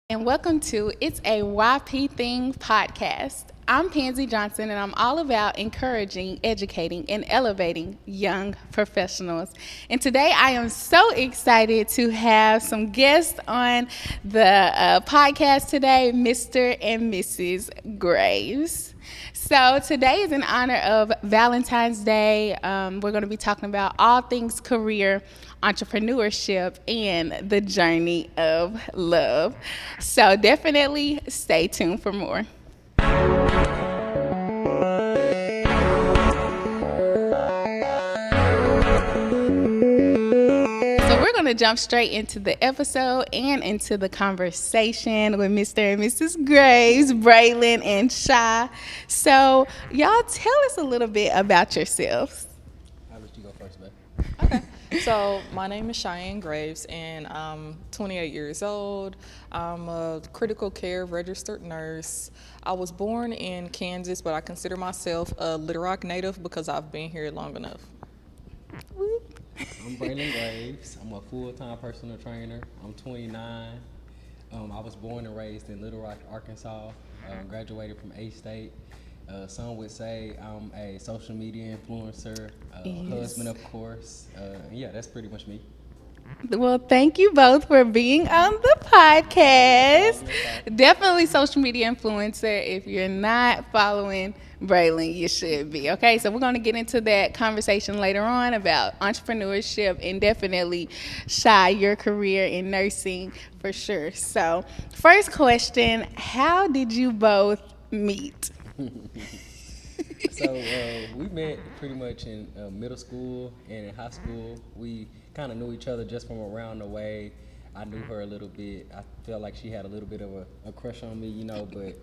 And welcome to It's a YP Thing podcast. I'm Pansy Johnson, and I'm all about encouraging, educating, and elevating young professionals. And today I am so excited to have some guests on the podcast today, Mr. and Mrs. Graves. So today is in honor of Valentine's Day. We're going to be talking about all things career, entrepreneurship, and the journey of love. So definitely stay tuned for more. So we're going to jump straight into the episode and into the conversation with Mr. and Mrs. Graves, Braylon and Shy. So y'all tell us a little bit about yourselves. I'll let you go first, babe. Okay. So my name is Cheyenne Graves, and I'm 28 years old. I'm a critical care registered nurse. I was born in Kansas, but I consider myself a Little Rock native because I've been here long enough. I'm Braylon Graves. I'm a full-time personal trainer. I'm 29. I was born and raised in Little Rock, Arkansas. Graduated from A-State. Some would say I'm a social media influencer, husband, of course. Yeah, that's pretty much me. Well, thank you both for being on the podcast. Definitely social media influencer. If you're not following Braylon, you should be. Okay, so we're going to get into that conversation later on about entrepreneurship and definitely Shy, your career in nursing for sure. So, first question, how did you both meet? So we met pretty much in middle school and in high school. We kind of knew each other just from around the way. I knew her a little bit. I felt like she had a little bit of a crush on me, but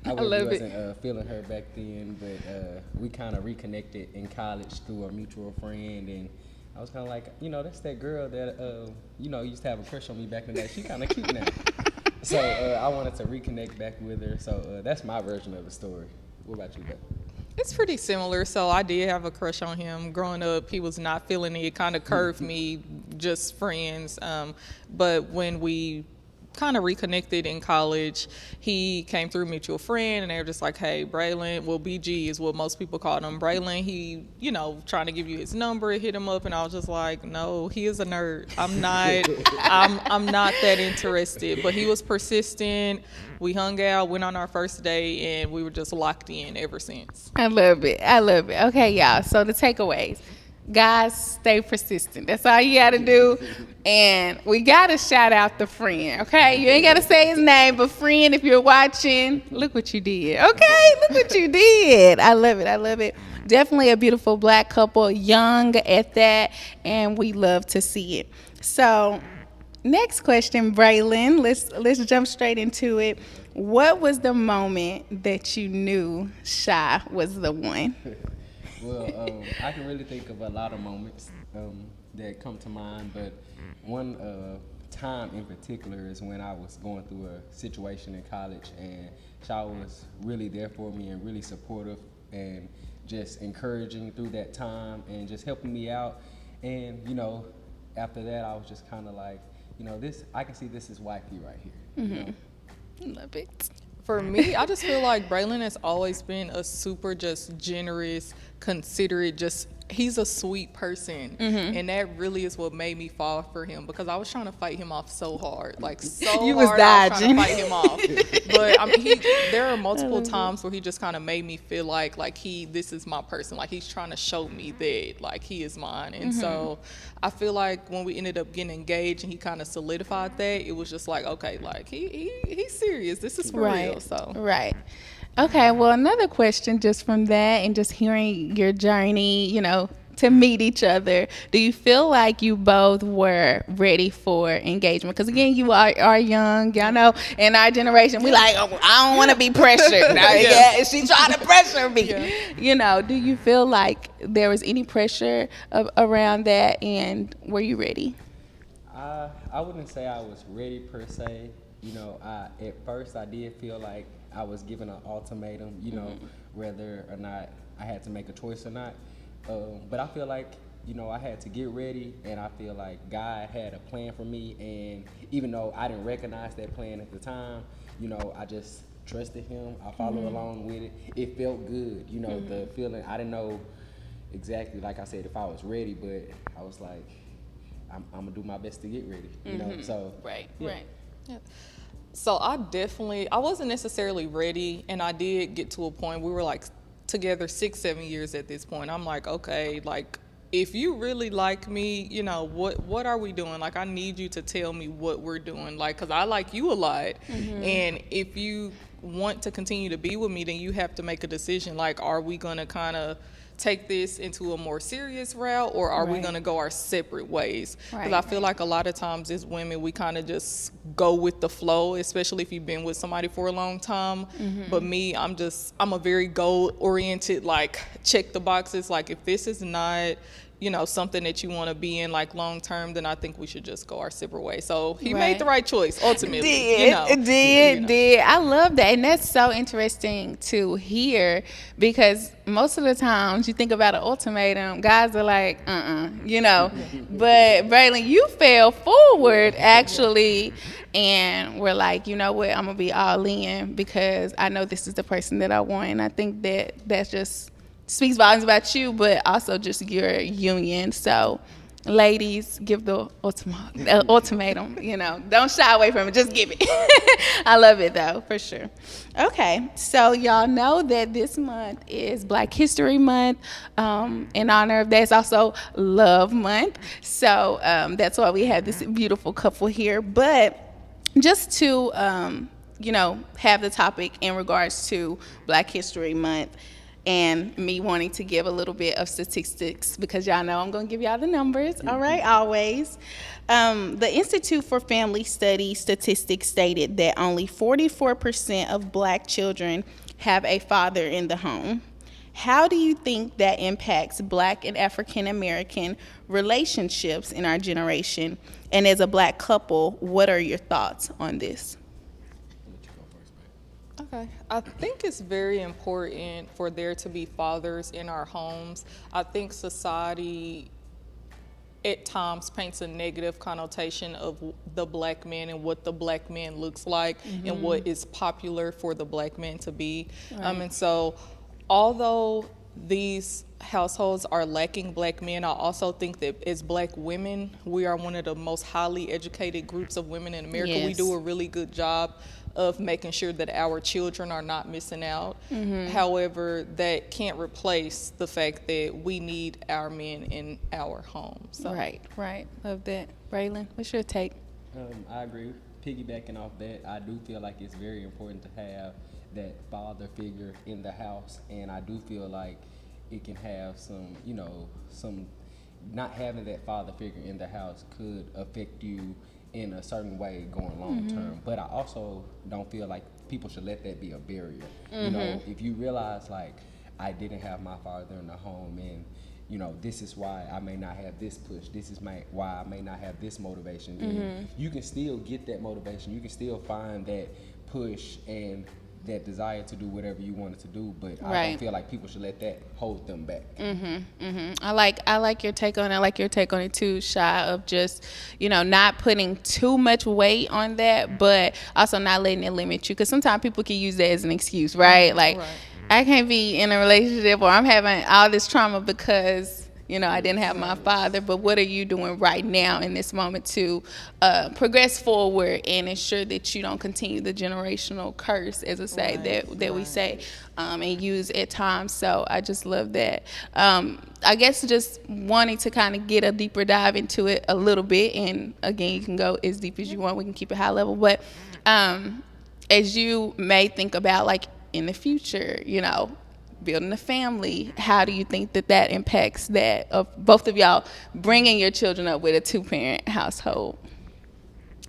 I really wasn't feeling her back then. But we kind of reconnected in college through a mutual friend, and I was kind of like, that's that girl that, used to have a crush on me back in the day. She kind of cute now. So I wanted to reconnect back with her. So that's my version of the story. What about you, babe? It's pretty similar. So I did have a crush on him growing up. He was not feeling it. It kind of curved me, just friends. But when we kind of reconnected in college, he came through a mutual friend, and they were just like, hey, Braylon, well, BG is what most people call him. Braylon, he, trying to give you his number, hit him up, and I was just like, no, he is a nerd. I'm not, I'm not that interested. But he was persistent. We hung out, went on our first day, and we were just locked in ever since. I love it. I love it. Okay, y'all. So the takeaways. Guys, stay persistent. That's all you got to do. And we got to shout out the friend, okay? You ain't got to say his name, but friend, if you're watching, look what you did, okay? Look what you did. I love it. I love it. Definitely a beautiful black couple, young at that, and we love to see it. So next question, Braylon. Let's jump straight into it. What was the moment that you knew Shy was the one? Well, I can really think of a lot of moments that come to mind, but one time in particular is when I was going through a situation in college, and Shaw was really there for me and really supportive and just encouraging through that time and just helping me out. And, after that, I was just kind of like, I can see this is wifey right here. Mm-hmm. Love it. For me, I just feel like Braylon has always been a super just generous, considerate, he's a sweet person. Mm-hmm. And that really is what made me fall for him, because I was trying to fight him off so hard. Like, so you hard, was I was trying dodging. to fight him off. But I mean, there are multiple times where he just kind of made me feel like this is my person. Like, he's trying to show me that, like, he is mine. And so I feel like when we ended up getting engaged and he kind of solidified that, it was just like, okay, like, he's serious. This is for real. So Right. Okay, well, another question just from that and just hearing your journey, to meet each other. Do you feel like you both were ready for engagement? Because, again, you are young, y'all know, in our generation, we like, oh, I don't want to be pressured. Yeah, she trying to pressure me. Yeah. Do you feel like there was any pressure around that, and were you ready? I wouldn't say I was ready per se. At first I did feel like I was given an ultimatum, whether or not I had to make a choice or not. But I feel like, you know, I had to get ready, and I feel like God had a plan for me. And even though I didn't recognize that plan at the time, you know, I just trusted Him. I followed along with it. It felt good, you know, the feeling. I didn't know exactly, like I said, if I was ready, but I was like, I'm gonna do my best to get ready, you know. So Right. Yeah. So I wasn't necessarily ready, and I did get to a point, we were like together 6-7 years at this point. I'm like, okay, like, if you really like me, you know, what are we doing? Like, I need you to tell me what we're doing, like, because I like you a lot. And if you want to continue to be with me, then you have to make a decision, like, are we going to kind of take this into a more serious route, or are we Right. going to go our separate ways? Because Right. I feel like a lot of times as women, we kind of just go with the flow, especially if you've been with somebody for a long time. But me, I'm a very goal oriented, like, check the boxes. Like, if this is not, you know, something that you want to be in, like, long term, then I think we should just go our separate ways. So he Right. made the right choice ultimately. Did, you know. did. I love that. And that's so interesting to hear, because most of the times you think about an ultimatum, guys are like, you know. But Braylon, you fell forward actually, and we're like, you know what, I'm going to be all in because I know this is the person that I want. And I think that's just speaks volumes about you, but also just your union. So, ladies, give the ultimatum. You know, don't shy away from it. Just give it. I love it though, for sure. Okay, so y'all know that this month is Black History Month. In honor of that, it's also Love Month. So that's why we have this beautiful couple here. But just to you know, have the topic in regards to Black History Month, and me wanting to give a little bit of statistics, because y'all know I'm going to give y'all the numbers, all right, always. The Institute for Family Studies statistics stated that only 44% of Black children have a father in the home. How do you think that impacts Black and African American relationships in our generation? And as a Black couple, what are your thoughts on this? Okay. I think it's very important for there to be fathers in our homes. I think society at times paints a negative connotation of the Black man and what the Black man looks like and what is popular for the Black man to be. And so although these households are lacking Black men, I also think that as Black women, we are one of the most highly educated groups of women in America. Yes. We do a really good job of making sure that our children are not missing out. However, that can't replace the fact that we need our men in our homes. So. Right. Love that. Braylon, what's your take? I agree. Piggybacking off that, I do feel like it's very important to have that father figure in the house, and I do feel like it can have some, you know, not having that father figure in the house could affect you in a certain way going long term. But I also don't feel like people should let that be a barrier. You know, if you realize, like, I didn't have my father in the home, and you know, this is why I may not have this push, this is why I may not have this motivation, then you can still get that motivation, you can still find that push and that desire to do whatever you wanted to do, but I don't feel like people should let that hold them back. I like your take on it. I like your take on it too, Shy, of just, you know, not putting too much weight on that, but also not letting it limit you, because sometimes people can use that as an excuse, right? Like, I can't be in a relationship, or I'm having all this trauma because, you know, I didn't have my father. But what are you doing right now in this moment to progress forward and ensure that you don't continue the generational curse, as I say, that we say and use at times? So I just love that. I guess just wanting to kind of get a deeper dive into it a little bit. And again, you can go as deep as you want. We can keep it high level. But as you may think about, like, in the future, you know, building a family, how do you think that impacts that of both of y'all bringing your children up with a 2-parent household?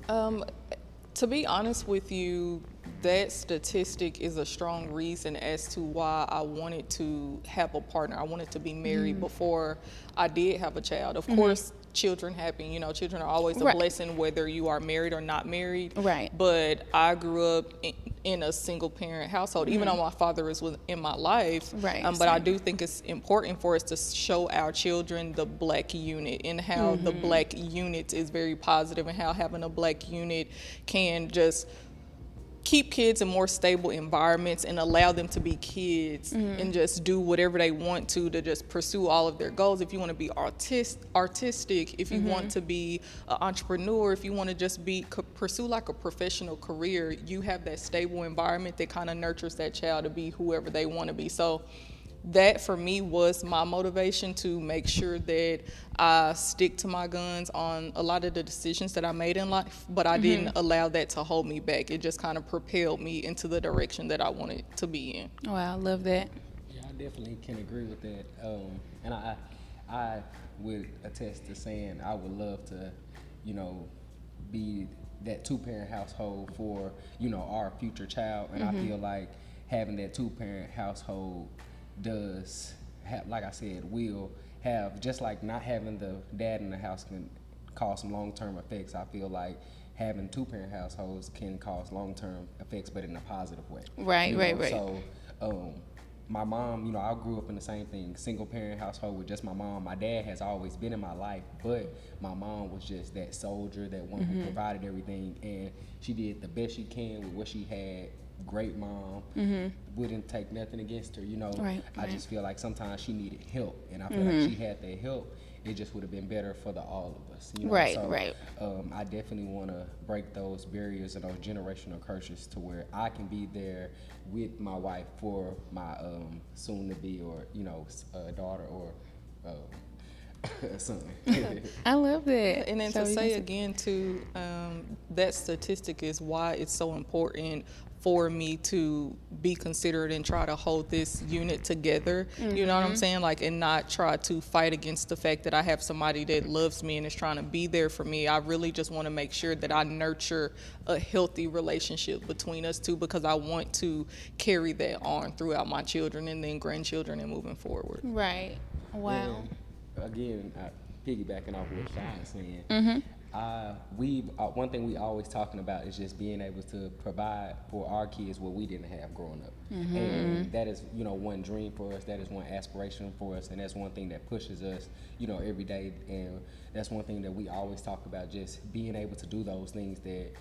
To be honest with you, that statistic is a strong reason as to why I wanted to have a partner. I wanted to be married before I did have a child. Of course, children happen. You know, children are always a blessing, whether you are married or not married. Right. But I grew up in a single parent household, even though my father is in my life. Right, But I same. do think it's important for us to show our children the black unit and how the black unit is very positive, and how having a black unit can just keep kids in more stable environments and allow them to be kids and just do whatever they want to just pursue all of their goals. If you want to be artistic, if you want to be an entrepreneur, if you want to just pursue like a professional career, you have that stable environment that kind of nurtures that child to be whoever they want to be. So that for me was my motivation to make sure that I stick to my guns on a lot of the decisions that I made in life, but I didn't allow that to hold me back. It just kind of propelled me into the direction that I wanted to be in. Wow, I love that. Yeah, I definitely can agree with that. And I would attest to saying I would love to, be that two-parent household for, our future child. And I feel like having that two-parent household does have, like I said, will have, just like not having the dad in the house can cause some long-term effects. I feel like having two-parent households can cause long-term effects, but in a positive way. Right. So, my mom, I grew up in the same thing, single-parent household with just my mom. My dad has always been in my life, but my mom was just that soldier, that one who provided everything, and she did the best she can with what she had. Great mom, wouldn't take nothing against her, Right. I just feel like sometimes she needed help, and I feel like she had that help. It just would have been better for all of us, Right. I definitely want to break those barriers and those generational curses to where I can be there with my wife for my soon-to-be or daughter or son. I love that. And then So to you say can again too, that statistic is why it's so important for me to be considerate and try to hold this unit together. You know what I'm saying? Like, and not try to fight against the fact that I have somebody that loves me and is trying to be there for me. I really just want to make sure that I nurture a healthy relationship between us two, because I want to carry that on throughout my children and then grandchildren and moving forward. Right. Wow. And again, piggybacking off what Sean is saying, one thing we always talking about is just being able to provide for our kids what we didn't have growing up. And that is, one dream for us, that is one aspiration for us, and that's one thing that pushes us, every day. And that's one thing that we always talk about, just being able to do those things that,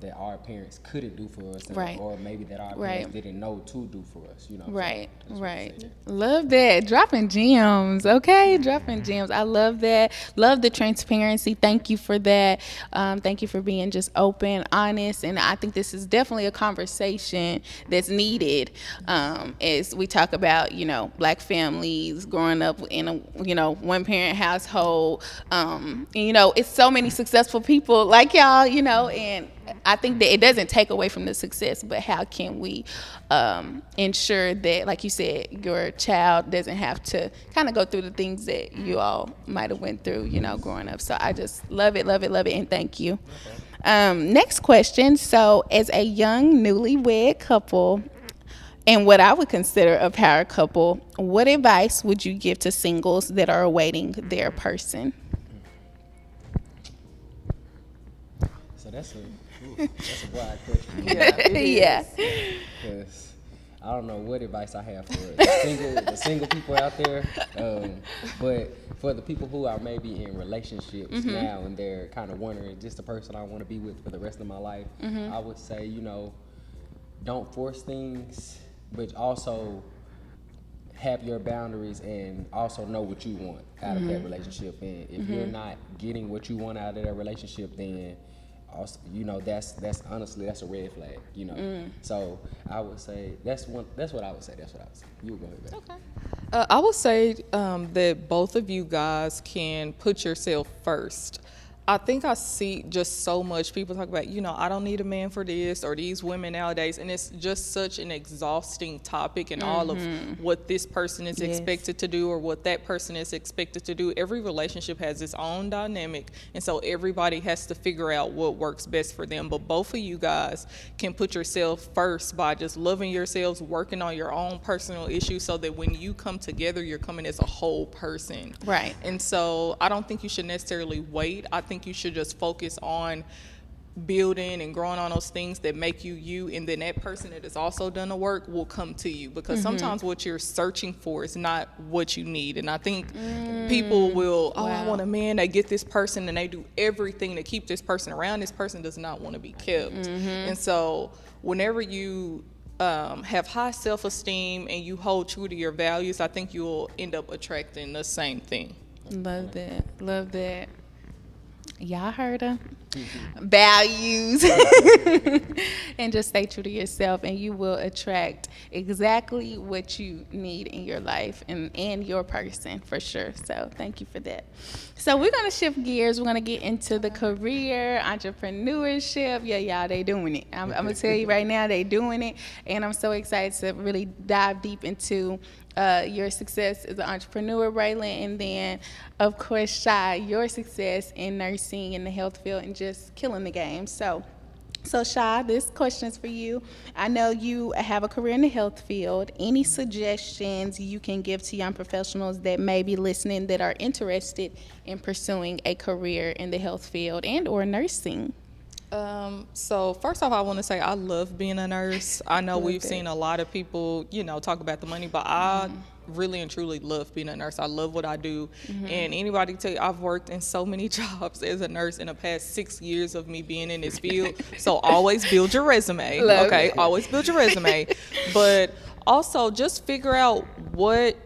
that our parents couldn't do for us, Right. or maybe that our parents didn't know to do for us, Right. So that's what I'm saying. Love that. Dropping gems. Okay. Dropping gems. I love that. Love the transparency. Thank you for that. Thank you for being just open, honest. And I think this is definitely a conversation that's needed as we talk about, black families growing up in a, one parent household. And, it's so many successful people like y'all, and I think that it doesn't take away from the success, but how can we ensure that, like you said, your child doesn't have to kind of go through the things that you all might have went through, growing up. So I just love it, and thank you. Next question. So as a young newlywed couple, and what I would consider a power couple, what advice would you give to singles that are awaiting their person? So that's a broad question. Yeah. Because I don't know what advice I have for the single people out there. But for the people who are maybe in relationships now and they're kind of wondering, is this the person I want to be with for the rest of my life? I would say, don't force things, but also have your boundaries and also know what you want out of that relationship. And if you're not getting what you want out of that relationship, then also, that's honestly, that's a red flag, So I would say that's what I would say. You go ahead, babe. Okay. I would say that both of you guys can put yourself first. I think I see just so much people talk about, I don't need a man for this, or these women nowadays, and it's just such an exhausting topic, and all of what this person is expected to do or what that person is expected to do. Every relationship has its own dynamic, and so everybody has to figure out what works best for them. But both of you guys can put yourself first by just loving yourselves, working on your own personal issues, so that when you come together, you're coming as a whole person. Right. And so I don't think you should necessarily wait. I think you should just focus on building and growing on those things that make you you, and then that person that has also done the work will come to you, because sometimes what you're searching for is not what you need. And I think people will, I want a man, they get this person and they do everything to keep this person around. This person does not want to be kept. And so whenever you have high self-esteem and you hold true to your values, I think you'll end up attracting the same thing. Love that. Y'all heard her. Values. And just stay true to yourself, and you will attract exactly what you need in your life and your person, for sure. So thank you for that. So we're going to shift gears. We're going to get into the career, entrepreneurship. Yeah, y'all, they doing it. I'm going to tell you right now, they doing it. And I'm so excited to really dive deep into your success as an entrepreneur, Braylon, and then, of course, Shy, your success in nursing in the health field and just killing the game. So Shy, this question is for you. I know you have a career in the health field. Any suggestions you can give to young professionals that may be listening that are interested in pursuing a career in the health field and or nursing? So first off, I want to say I love being a nurse. I know we've seen a lot of people, talk about the money, but I really and truly love being a nurse. I love what I do. And anybody can tell you, I've worked in so many jobs as a nurse in the past 6 years of me being in this field. So always build your resume. Always build your resume. But also just figure out what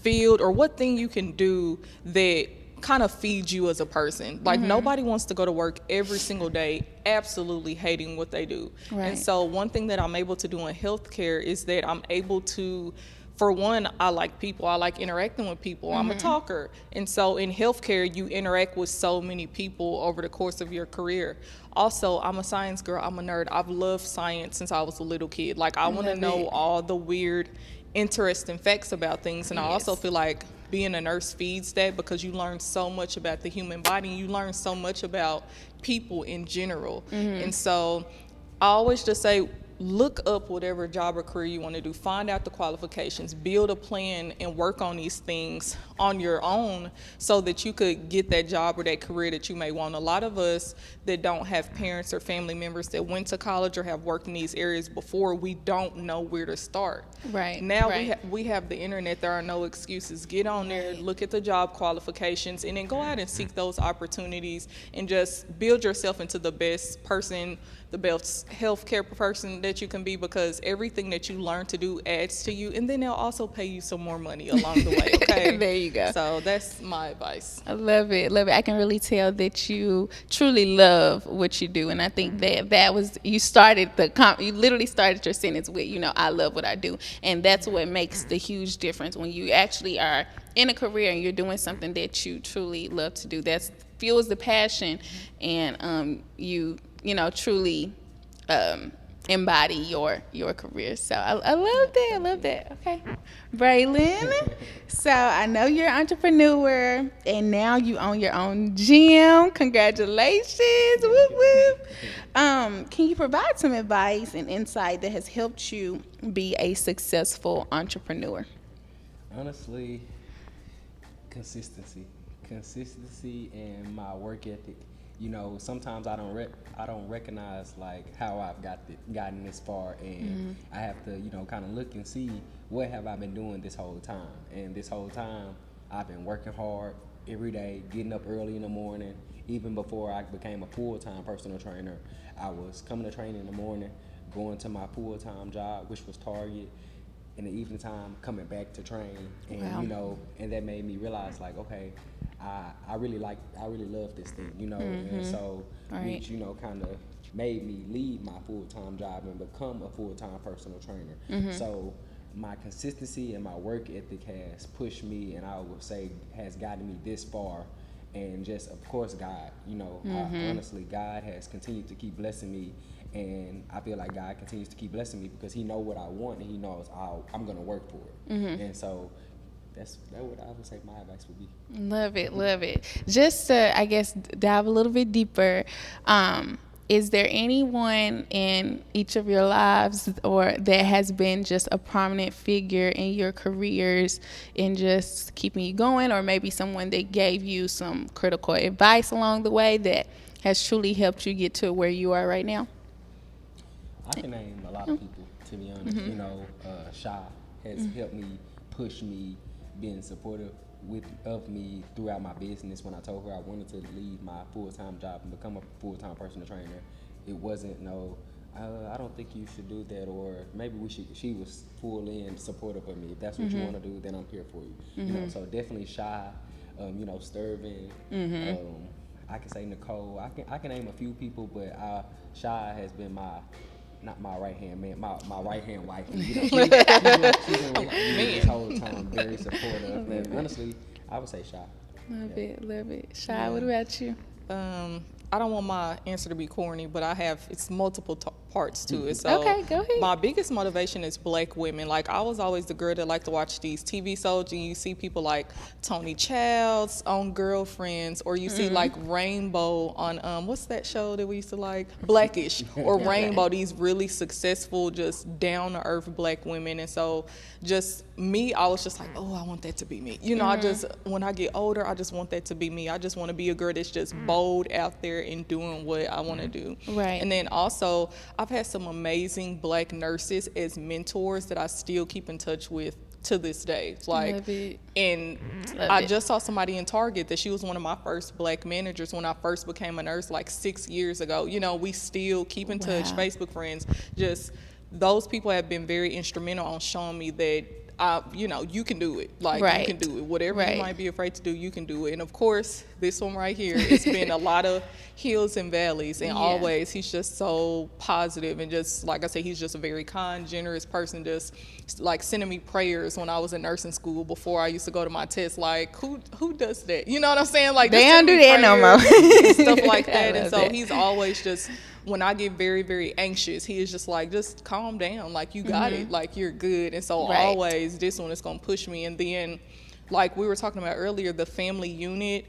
field or what thing you can do that kind of feeds you as a person. Like nobody wants to go to work every single day absolutely hating what they do. And so one thing that I'm able to do in healthcare is that I'm able to, for one, I like people. I like interacting with people. I'm a talker. And so in healthcare, you interact with so many people over the course of your career. Also, I'm a science girl. I'm a nerd. I've loved science since I was a little kid. Like, I want to know all the weird, interesting facts about things. And I also feel like being a nurse feeds that, because you learn so much about the human body. You learn so much about people in general. And so I always just say, look up whatever job or career you want to do. Find out the qualifications, build a plan, and work on these things on your own so that you could get that job or that career that you may want. A lot of us that don't have parents or family members that went to college or have worked in these areas before, we don't know where to start. Now we have the internet. There are no excuses. Get on there, look at the job qualifications, and then go out and seek those opportunities and just build yourself into the best person, the best healthcare person that you can be, because everything that you learn to do adds to you, and then they'll also pay you some more money along the way. Okay. There you go. So that's my advice. I love it. I can really tell that you truly love what you do, and I think that was, you literally started your sentence with, I love what I do, and that's what makes the huge difference when you actually are in a career and you're doing something that you truly love to do. That fuels the passion, and you truly embody your career. So I love that. Okay, Braylon. So I know you're an entrepreneur, and now you own your own gym. Congratulations! Whoop whoop. Can you provide some advice and insight that has helped you be a successful entrepreneur? Honestly, consistency and my work ethic. Sometimes I don't recognize like how I've gotten this far, and I have to kind of look and see what have I been doing this whole time. And this whole time I've been working hard every day, getting up early in the morning. Even before I became a full-time personal trainer, I was coming to train in the morning, going to my full-time job, which was Target, in the evening time coming back to train. And and that made me realize, like, okay, I really love this thing, and so which kind of made me leave my full-time job and become a full-time personal trainer. So my consistency and my work ethic has pushed me, and I would say has gotten me this far. And just, of course, God, honestly, God has continued to keep blessing me, and I feel like God continues to keep blessing me because He knows what I want, and He knows I'm going to work for it. And so that's what I would say my advice would be. Love it. Just to, I guess, dive a little bit deeper, is there anyone in each of your lives or that has been just a prominent figure in your careers in just keeping you going, or maybe someone that gave you some critical advice along the way that has truly helped you get to where you are right now? I can name a lot of people, to be honest. You know, Shy has helped me, push me, been supportive of me throughout my business. When I told her I wanted to leave my full-time job and become a full-time personal trainer, it wasn't I don't think you should do that, or maybe we should. She was full in supportive of me. If that's what you want to do, then I'm here for you. You know, so definitely Shy, you know, Sturvin. I can say Nicole. I can name a few people, but Shy has been not my right hand man, my right hand wife. You know, she's been with me this whole time, very supportive. And honestly, I would say Shy. Love it. Shy, what about you? I don't want my answer to be corny, but it's multiple parts to it. So Okay, go ahead. my biggest motivation is Black women. Like, I was always the girl that liked to watch these TV shows, and you see people like Tony Childs on Girlfriends, or you see like Rainbow on what's that show that we used to like, Blackish, or Rainbow. These really successful, just down to earth Black women. And so just me, I was just like, oh, I want that to be me. You know, I just, when I get older, I just want that to be me. I just want to be a girl that's just bold out there and doing what I want to do. Right. And then also, I've had some amazing Black nurses as mentors that I still keep in touch with to this day. Like, Love it. and I just saw somebody in Target that she was one of my first Black managers when I first became a nurse like 6 years ago. You know, we still keep in touch, Facebook friends. Just those people have been very instrumental on showing me that you know, you can do it. Like, you can do it. Whatever you might be afraid to do, you can do it. And of course, this one right here, it's been a lot of hills and valleys. And always, he's just so positive. And just, like I said, he's just a very kind, generous person. Just, like, sending me prayers when I was in nursing school before I used to go to my test. Like, who does that? You know what I'm saying? Like, they don't do that no more. and stuff like that. And so he's always just, when I get very, very anxious, he is just like, just calm down. Like, you got it. Like, you're good. And so always this one is going to push me. And then, like we were talking about earlier, the family unit,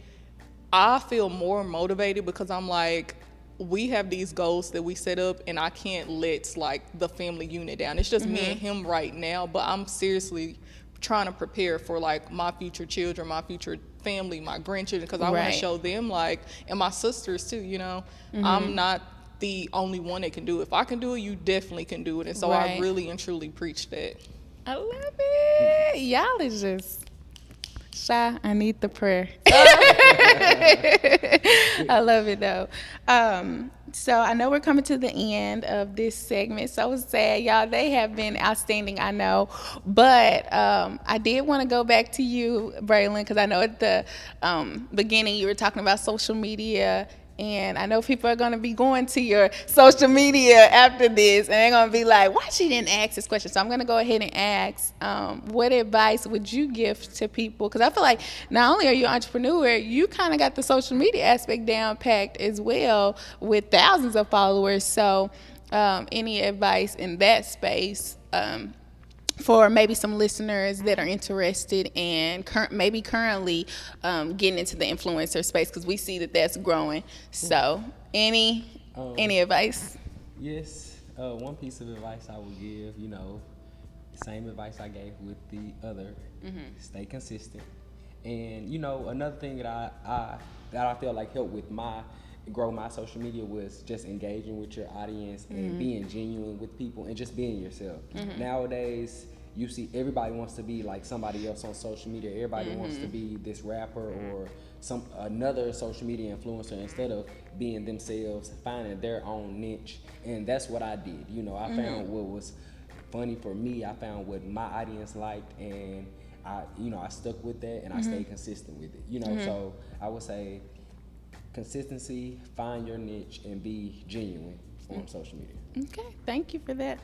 I feel more motivated because I'm like, we have these goals that we set up, and I can't let, like, the family unit down. It's just me and him right now, but I'm seriously trying to prepare for, like, my future children, my future family, my grandchildren, because I want to show them, like, and my sisters too, you know. I'm not the only one that can do it. If I can do it, you definitely can do it. And so I really and truly preach that. I love it. Y'all is just Shy. I need the prayer. I love it though. So I know we're coming to the end of this segment. So sad, y'all. They have been outstanding, I know. But I did want to go back to you, Braylon, because I know at the beginning you were talking about social media. And I know people are going to be going to your social media after this, and they're going to be like, why she didn't ask this question? So I'm going to go ahead and ask, what advice would you give to people? Because I feel like not only are you an entrepreneur, you kind of got the social media aspect down packed as well with thousands of followers. So any advice in that space for maybe some listeners that are interested in maybe currently getting into the influencer space, because we see that that's growing. So any advice? Yes, one piece of advice I would give, you know, same advice I gave with the other, stay consistent. And, you know, another thing that I feel like helped with grow my social media was just engaging with your audience and being genuine with people and just being yourself. Nowadays, you see everybody wants to be like somebody else on social media. Everybody wants to be this rapper or another social media influencer instead of being themselves, finding their own niche. And that's what I did. You know, I found what was funny for me. I found what my audience liked, and I stuck with that, and I stayed consistent with it. You know, so I would say consistency, find your niche, and be genuine on social media. Okay, thank you for that.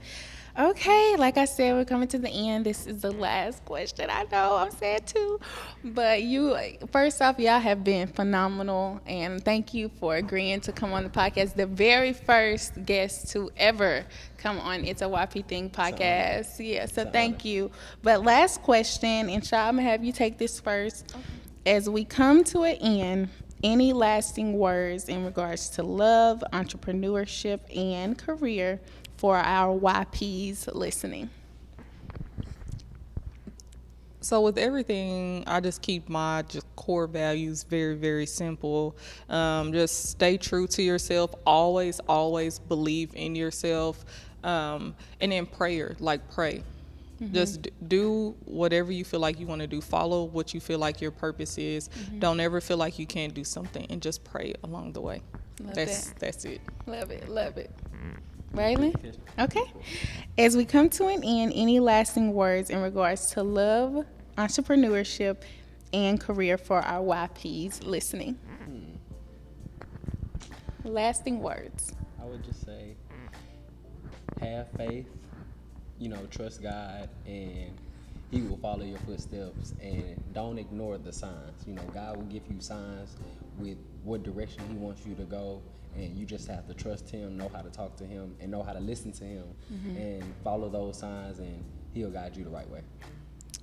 Okay, like I said, we're coming to the end. This is the last question. I know, I'm sad too. But first off, y'all have been phenomenal, and thank you for agreeing to come on the podcast. The very first guest to ever come on It's a YP Thing podcast. Yeah, so thank you. But last question, and Sha, I'm going to have you take this first. Okay. As we come to an end, any lasting words in regards to love, entrepreneurship, and career for our YPs listening? So with everything, I just keep my just core values very, very simple. Just stay true to yourself. Always, always believe in yourself. And then prayer, like pray. Just do whatever you feel like you want to do. Follow what you feel like your purpose is. Don't ever feel like you can't do something, and just pray along the way. That's it. Love it. Love it. Braylon? Okay. As we come to an end, any lasting words in regards to love, entrepreneurship, and career for our YPs listening? Lasting words. I would just say, have faith, trust God, and He will follow your footsteps, and don't ignore the signs. God will give you signs with what direction He wants you to go, and you just have to trust Him, know how to talk to Him, and know how to listen to Him, and follow those signs, and He'll guide you the right way.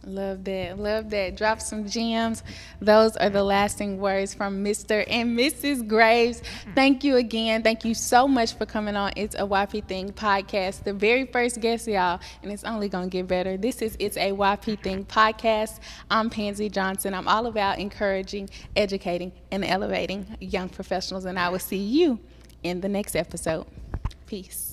Love that. Love that. Drop some gems. Those are the lasting words from Mr. and Mrs. Graves. Thank you again. Thank you so much for coming on It's a YP Thing podcast. The very first guest, y'all, and it's only going to get better. This is It's a YP Thing podcast. I'm Pansy Johnson. I'm all about encouraging, educating, and elevating young professionals, and I will see you in the next episode. Peace.